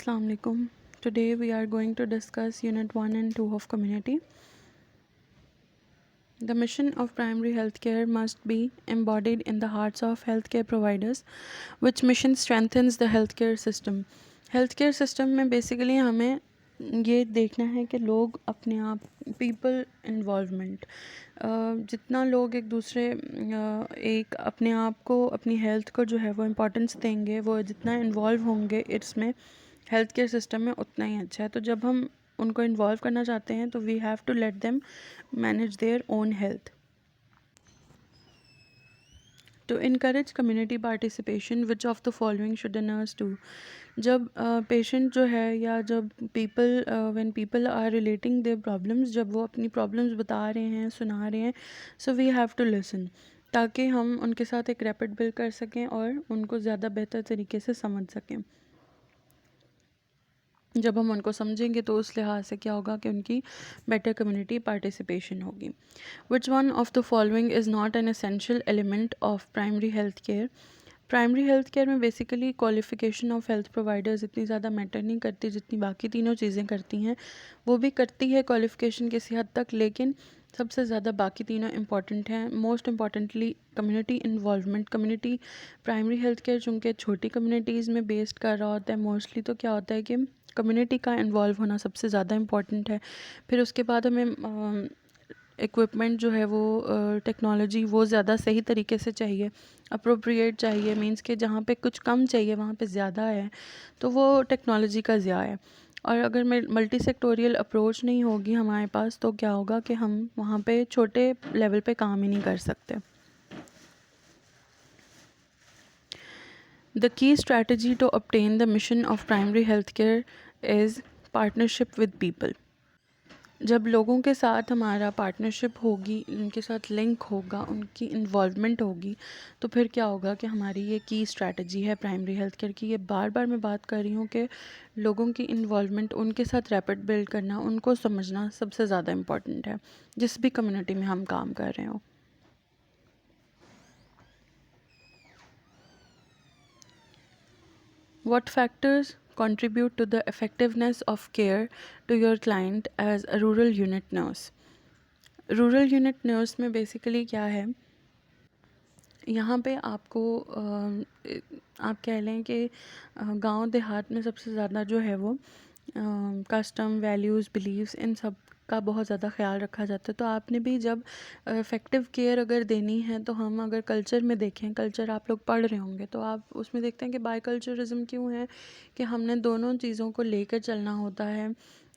Assalamu alaikum. Today we are going to discuss Unit 1 and 2 of Community. The mission of primary healthcare must be embodied in the hearts of healthcare providers, which mission strengthens the healthcare system. Healthcare system में basically हमें ये देखना है कि लोग अपने आप people involvement जितना लोग एक दूसरे एक अपने आप को अपनी हेल्थ को जो है वो इम्पोर्टेंस देंगे, वो जितना इन्वॉल्व होंगे इसमें हेल्थ केयर सिस्टम में उतना ही अच्छा है. तो जब हम उनको इन्वॉल्व करना चाहते हैं तो we have to let them manage their own health. To encourage community participation, which of the following should a nurse do? जब पेशेंट जो है या जब people when people are relating their problems, जब वो अपनी प्रॉब्लम्स बता रहे हैं, सुना रहे हैं, so we have to listen, ताकि हम उनके साथ एक रैपिड बिल्ड कर सकें और उनको ज़्यादा बेहतर तरीके से समझ सकें. जब हम उनको समझेंगे तो उस लिहाज से क्या होगा कि उनकी बेटर कम्युनिटी पार्टिसिपेशन होगी. Which one of the following is not an essential element of primary health care? Primary health care में basically qualification of health providers इतनी ज़्यादा मैटर नहीं करती जितनी बाकी तीनों चीज़ें करती हैं. वो भी करती है क्वालिफ़िकेशन किसी हद तक, लेकिन सबसे ज़्यादा बाकी तीनों इंपॉर्टेंट हैं. Most importantly community involvement. Community primary health care चूँकि छोटी कम्युनिटीज़ में बेस्ड कर रहा होता है मोस्टली, तो क्या होता है कि कम्युनिटी का इन्वॉल्व होना सबसे ज़्यादा इम्पॉर्टेंट है. फिर उसके बाद हमें इक्विपमेंट जो है वो टेक्नोलॉजी वो ज़्यादा सही तरीके से चाहिए, अप्रोप्रिएट चाहिए, मींस कि जहाँ पे कुछ कम चाहिए वहाँ पे ज़्यादा है, तो वो टेक्नोलॉजी का ज़्यादा है. और अगर मल्टी सेक्टोरियल अप्रोच नहीं होगी हमारे पास तो क्या होगा कि हम वहाँ पे छोटे लेवल पे काम ही नहीं कर सकते. The key strategy to obtain the mission of primary healthcare is partnership with people. जब लोगों के साथ हमारा पार्टनरशिप होगी, उनके साथ लिंक होगा, उनकी इन्वॉल्वमेंट होगी, तो फिर क्या होगा कि हमारी ये की स्ट्रैटेजी है प्राइमरी हेल्थ केयर की. ये बार बार मैं बात कर रही हूँ कि लोगों की इन्वॉल्वमेंट, उनके साथ रैपिड बिल्ड करना, उनको समझना सबसे ज़्यादा इम्पॉर्टेंट है जिस भी कम्युनिटी में हम काम कर रहे हो. What factors contribute to the effectiveness of care to your client as a rural unit nurse? Rural unit nurse में बेसिकली क्या है, यहाँ पे आपको आप कह लें कि गांव देहात में सबसे ज़्यादा जो है वो कस्टम, वैल्यूज़, बिलीव्स, इन सब का बहुत ज़्यादा ख्याल रखा जाता है. तो आपने भी जब इफ़ेक्टिव केयर अगर देनी है, तो हम अगर कल्चर में देखें, कल्चर आप लोग पढ़ रहे होंगे तो आप उसमें देखते हैं कि बाई कल्चरिज्म क्यों है, कि हमने दोनों चीज़ों को लेकर चलना होता है,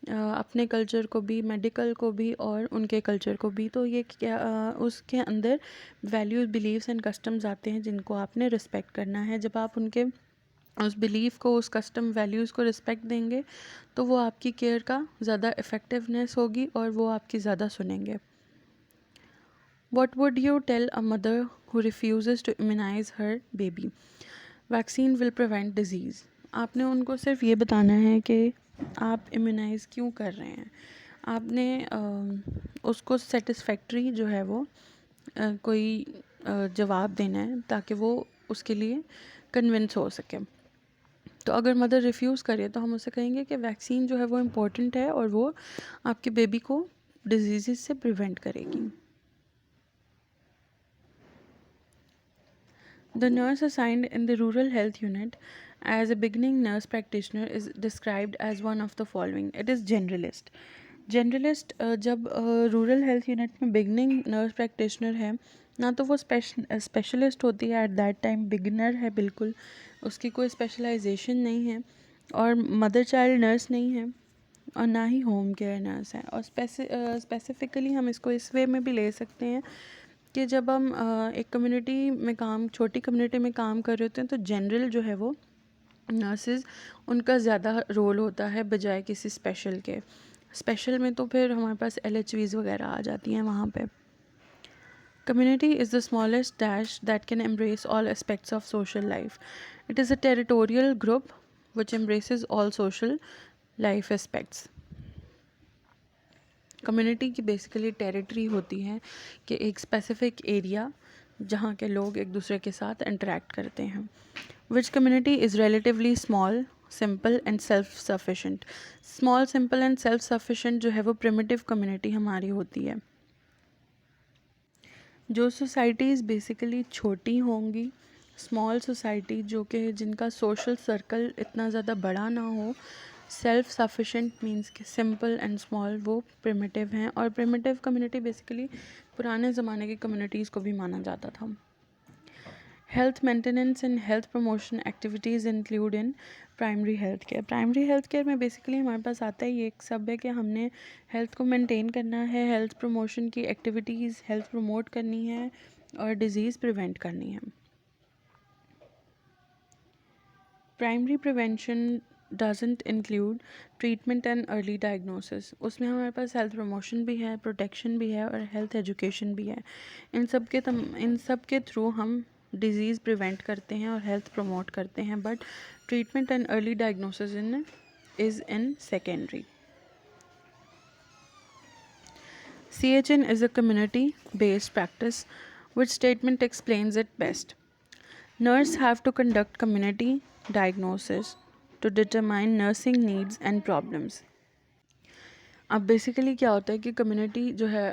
अपने कल्चर को भी, मेडिकल को भी और उनके कल्चर को भी. तो ये क्या उसके अंदर वैल्यूज़, बिलीव्स एंड कस्टम्स आते हैं जिनको आपने रिस्पेक्ट करना है. जब आप उनके उस बिलीफ को, उस कस्टम, वैल्यूज़ को रिस्पेक्ट देंगे तो वो आपकी केयर का ज़्यादा इफ़ेक्टिवनेस होगी और वो आपकी ज़्यादा सुनेंगे. What would you tell a mother who refuses to immunize her baby? Vaccine will prevent disease. आपने उनको सिर्फ ये बताना है कि आप इम्यूनाइज़ क्यों कर रहे हैं. आपने उसको सेटिस्फैक्ट्री जो है वो कोई जवाब देना है ताकि वो उसके लिए कन्विंस हो सके. तो अगर मदर रिफ्यूज़ करे तो हम उसे कहेंगे कि वैक्सीन जो है वो इम्पोर्टेंट है और वो आपके बेबी को डिजीज़ से प्रिवेंट करेगी. The nurse assigned in the rural health unit as a beginning nurse practitioner is described as one of the following. It is generalist. Generalist जब रूरल हेल्थ यूनिट में beginning nurse practitioner है ना, तो वो specialist होती है at that time, beginner है बिल्कुल, उसकी कोई स्पेशलाइजेशन नहीं है और मदर चाइल्ड नर्स नहीं है और ना ही होम केयर नर्स है. और स्पेसिफ़िकली हम इसको इस वे में भी ले सकते हैं कि जब हम एक कम्युनिटी में काम, छोटी कम्युनिटी में काम कर रहे होते हैं, तो जनरल जो है वो नर्सेज, उनका ज़्यादा रोल होता है बजाय किसी स्पेशल के. स्पेशल में तो फिर हमारे पास LHVs वगैरह आ जाती हैं वहाँ पे. Community is the smallest dash that can embrace all aspects of social life. It is a territorial group which embraces all social life aspects. Community की बेसिकली टेरिटरी होती है कि एक स्पेसिफिक एरिया जहाँ के लोग एक दूसरे के साथ इंटरेक्ट करते हैं. विच community is relatively small simple and self sufficient. Small, simple and self sufficient जो है वो प्रिमिटिव कम्युनिटी हमारी होती है। जो सोसाइटीज़ बेसिकली छोटी होंगी, स्मॉल सोसाइटी जो कि जिनका सोशल सर्कल इतना ज़्यादा बड़ा ना हो, सेल्फ सफिशेंट मींस कि सिंपल एंड स्मॉल, वो प्रिमिटिव हैं। और प्रिमिटिव कम्युनिटी बेसिकली पुराने ज़माने की कम्युनिटीज़ को भी माना जाता था। Health maintenance and health promotion activities include in primary health care. Primary health care में बेसिकली हमारे पास आता है ये एक सब है कि हमने हेल्थ को मेंटेन करना है, हेल्थ प्रमोशन की एक्टिविटीज़ हेल्थ प्रमोट करनी है और डिज़ीज़ प्रिवेंट करनी है। Primary prevention doesn't include treatment and early diagnosis. उसमें हमारे पास हेल्थ प्रमोशन भी है, प्रोटेक्शन भी है और हेल्थ एजुकेशन भी है। इन सब के थ्रू हम डिज़ीज़ प्रिवेंट करते हैं और हेल्थ प्रमोट करते हैं, but treatment and early diagnosis is in secondary. CHN is a community-based practice. Which statement explains it best? Nurse have to conduct community diagnosis to determine nursing needs and problems. अब basically क्या होता है कि community जो है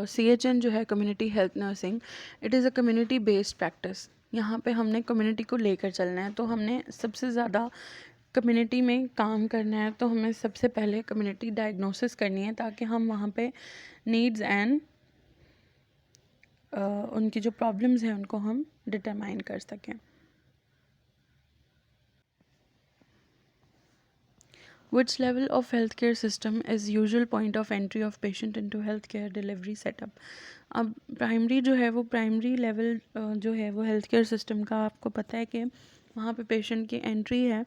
CHN जो है community health nursing, it is a community based practice. यहाँ पे हमने कम्युनिटी को लेकर चलना है, तो हमने सबसे ज़्यादा कम्युनिटी में काम करना है, तो हमें सबसे पहले कम्युनिटी डायग्नोसिस करनी है ताकि हम वहाँ पे नीड्स एंड उनकी जो प्रॉब्लम्स हैं उनको हम डिटरमाइन कर सकें। Which level of healthcare system is usual point of entry of patient into healthcare delivery setup? अब प्राइमरी जो है वो प्राइमरी लेवल जो है वो हेल्थकेयर सिस्टम का आपको पता है कि वहाँ पे पेशेंट की एंट्री है,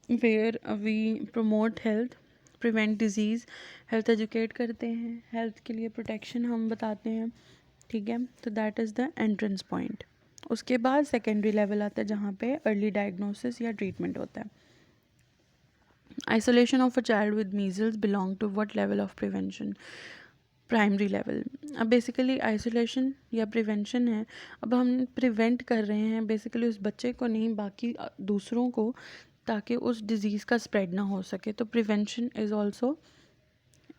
where we promote health, prevent disease, health educate करते हैं, हेल्थ के लिए प्रोटेक्शन हम बताते हैं, ठीक है। तो that is the entrance point. उसके बाद सेकेंडरी लेवल आता है जहाँ पे अर्ली डायग्नोसिस या ट्रीटमेंट होता है। Isolation of a child with measles belong to what level of prevention? Primary level. अब बेसिकली आइसोलेशन या प्रिवेंशन है, अब हम प्रिवेंट कर रहे हैं बेसिकली उस बच्चे को नहीं, बाकी दूसरों को, ताकि उस डिज़ीज़ का स्प्रेड ना हो सके। तो prevention is also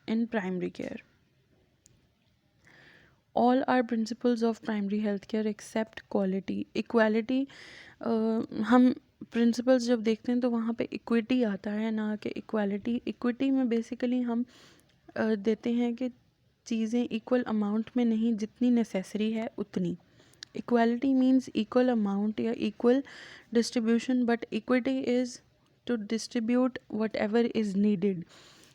in primary care. All are principles of primary health care except quality equality. हम प्रिंसिपल्स जब देखते हैं तो वहाँ पे इक्विटी आता है, ना कि इक्वालिटी। इक्विटी में बेसिकली हम देते हैं कि चीज़ें इक्वल अमाउंट में नहीं, जितनी नेसेसरी है उतनी। इक्वालिटी मीन्स इक्वल अमाउंट या equal distribution, but equity is to distribute whatever is needed.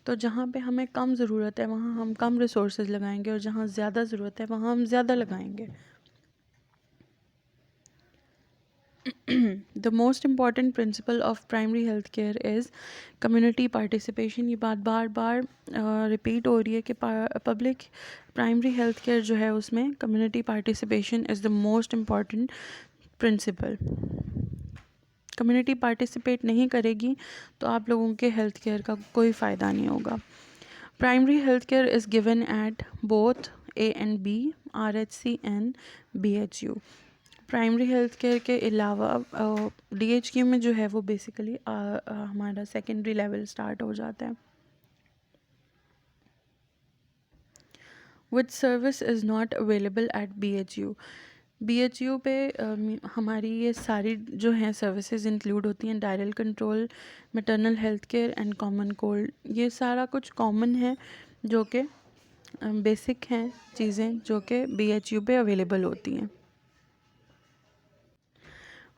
तो जहाँ पे हमें कम ज़रूरत है वहाँ हम कम रिसोर्सेज लगाएंगे और जहाँ ज़्यादा ज़रूरत है वहाँ हम ज़्यादा लगाएंगे। The most important principle of primary health care is community participation। ये बात बार बार रिपीट हो रही है कि पब्लिक प्राइमरी हेल्थ केयर जो है उसमें community participation is the most important principal. Community participate नहीं करेगी तो आप लोगों के हेल्थ केयर का कोई फ़ायदा नहीं होगा। Primary health care is given at both A&B, RHC and BHU। Primary health care के अलावा DHQ में जो है वो बेसिकली हमारा सेकेंडरी लेवल स्टार्ट हो जाता है। Which service is not available at BHU पे हमारी ये सारी जो हैं सर्विसेज इंक्लूड होती हैं। Diarrhoeal control, maternal health care and common cold, ये सारा कुछ कॉमन है जो कि बेसिक हैं चीज़ें जो कि BHU पे अवेलेबल होती हैं।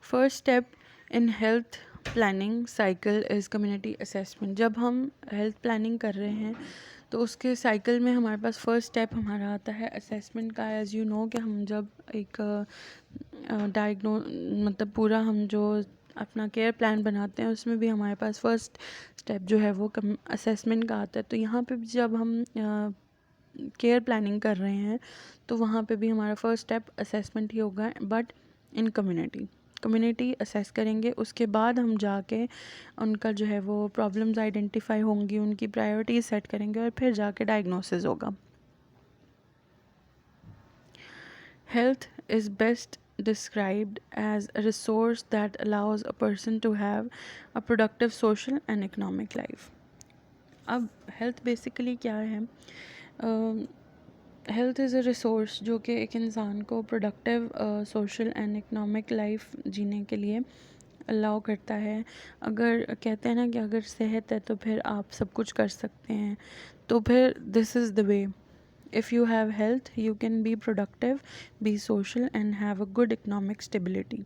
First step in health planning cycle is community assessment. जब हम हेल्थ प्लानिंग कर रहे हैं तो उसके साइकिल में हमारे पास फर्स्ट स्टेप हमारा आता है असेसमेंट का। एज़ यू नो कि हम जब एक मतलब पूरा हम जो अपना केयर प्लान बनाते हैं उसमें भी हमारे पास फर्स्ट स्टेप जो है वो असेसमेंट का आता है। तो यहाँ पे भी जब हम केयर प्लानिंग कर रहे हैं तो वहाँ पे भी हमारा फर्स्ट स्टेप असेसमेंट ही होगा, बट इन कम्युनिटी असेस करेंगे। उसके बाद हम जाके उनका जो है वो प्रॉब्लम्स आइडेंटिफाई होंगी, उनकी प्रायोरिटीज सेट करेंगे और फिर जाके डायग्नोसिस होगा। Health is best described as a resource that allows a person to have a productive social and economic life. अब हेल्थ बेसिकली क्या है? हेल्थ इज़ अ रिसोर्स जो कि एक इंसान को productive social and economic life जीने के लिए अलाउ करता है। अगर कहते हैं ना कि अगर सेहत है तो फिर आप सब कुछ कर सकते हैं, तो फिर this is the way. If you have health, you can be productive, be social, and have a good economic stability.